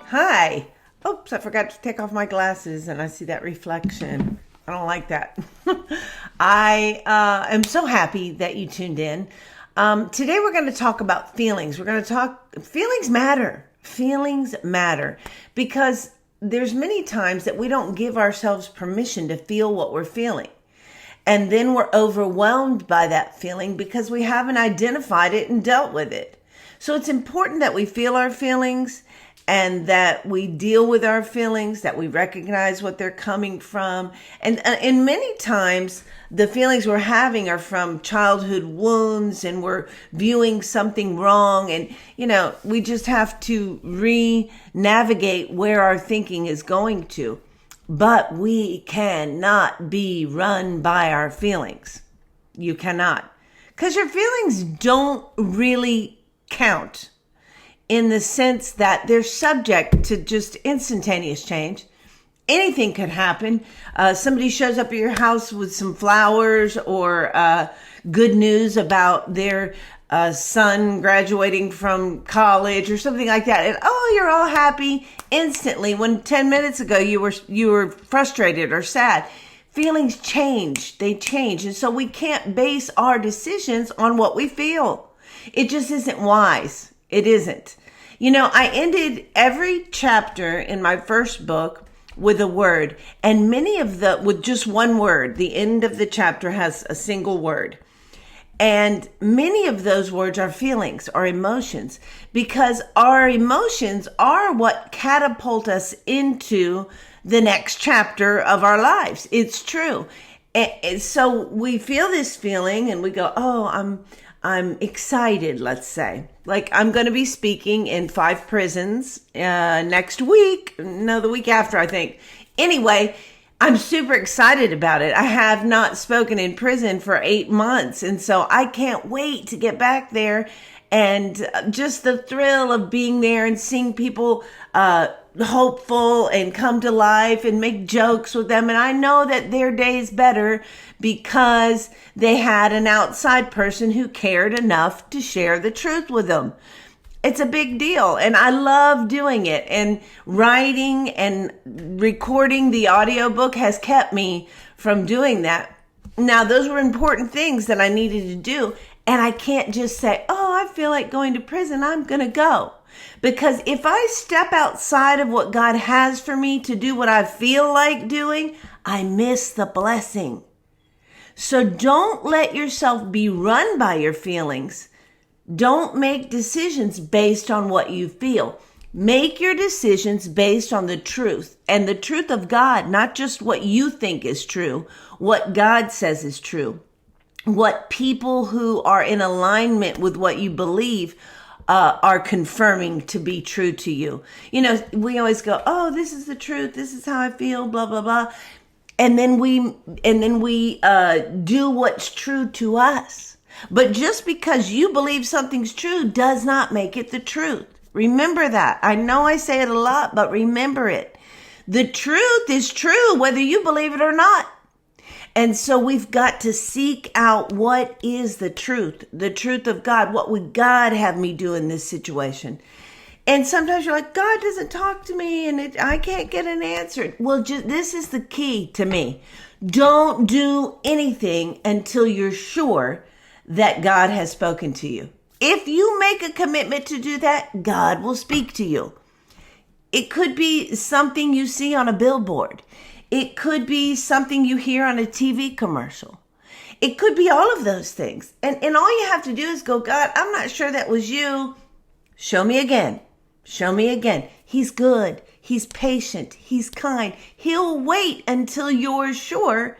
Hi. Oops, I forgot to take off my glasses and I see that reflection. I don't like that. I am so happy that you tuned in. Today we're going to talk about feelings. Feelings matter. Feelings matter because there's many times that we don't give ourselves permission to feel what we're feeling. And then we're overwhelmed by that feeling because we haven't identified it and dealt with it. So it's important that we feel our feelings and that we deal with our feelings, that we recognize what they're coming from. And many times, the feelings we're having are from childhood wounds and we're viewing something wrong. And, we just have to re-navigate where our thinking is going to. But we cannot be run by our feelings. You cannot. Because your feelings don't really count, in the sense that they're subject to just instantaneous change. Anything could happen. Somebody shows up at your house with some flowers or good news about their son graduating from college or something like that. And you're all happy instantly when 10 minutes ago you were frustrated or sad. Feelings change. They change. And so we can't base our decisions on what we feel. It just isn't wise. It isn't. I ended every chapter in my first book with a word, and with just one word. The end of the chapter has a single word. And many of those words are feelings or emotions, because our emotions are what catapult us into the next chapter of our lives. It's true. And so we feel this feeling and we go, I'm excited, let's say. Like, I'm going to be speaking in 5 prisons next week. No, the week after, I think. Anyway, I'm super excited about it. I have not spoken in prison for 8 months. And so I can't wait to get back there. And just the thrill of being there and seeing people hopeful and come to life and make jokes with them. And I know that their day is better because they had an outside person who cared enough to share the truth with them. It's a big deal. And I love doing it. And writing and recording the audiobook has kept me from doing that. Now, those were important things that I needed to do. And I can't just say, I feel like going to prison, I'm going to go. Because if I step outside of what God has for me to do what I feel like doing, I miss the blessing. So don't let yourself be run by your feelings. Don't make decisions based on what you feel. Make your decisions based on the truth and the truth of God, not just what you think is true, what God says is true, what people who are in alignment with what you believe are confirming to be true to you. We always go, this is the truth. This is how I feel, blah, blah, blah. And then we do what's true to us. But just because you believe something's true does not make it the truth. Remember that. I know I say it a lot, but remember it. The truth is true, whether you believe it or not. And so we've got to seek out what is the truth of God. What would God have me do in this situation? And sometimes you're like, God doesn't talk to me and I can't get an answer. Well, this is the key to me. Don't do anything until you're sure that God has spoken to you. If you make a commitment to do that, God will speak to you. It could be something you see on a billboard. It could be something you hear on a TV commercial. It could be all of those things. And all you have to do is go, God, I'm not sure that was you. Show me again. Show me again. He's good. He's patient. He's kind. He'll wait until you're sure.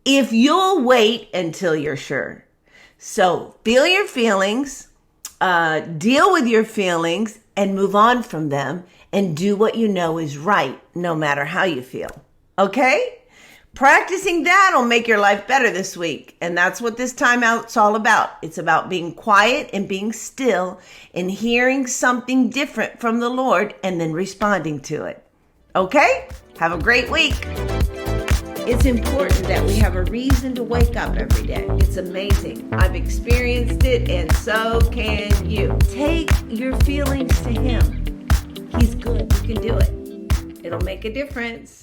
If you'll wait until you're sure. So feel your feelings, deal with your feelings, and move on from them and do what you know is right, no matter how you feel. Okay? Practicing that will make your life better this week. And that's what this timeout's all about. It's about being quiet and being still and hearing something different from the Lord and then responding to it. Okay? Have a great week. It's important that we have a reason to wake up every day. It's amazing. I've experienced it, and so can you. Take your feelings to Him. He's good. You can do it. It'll make a difference.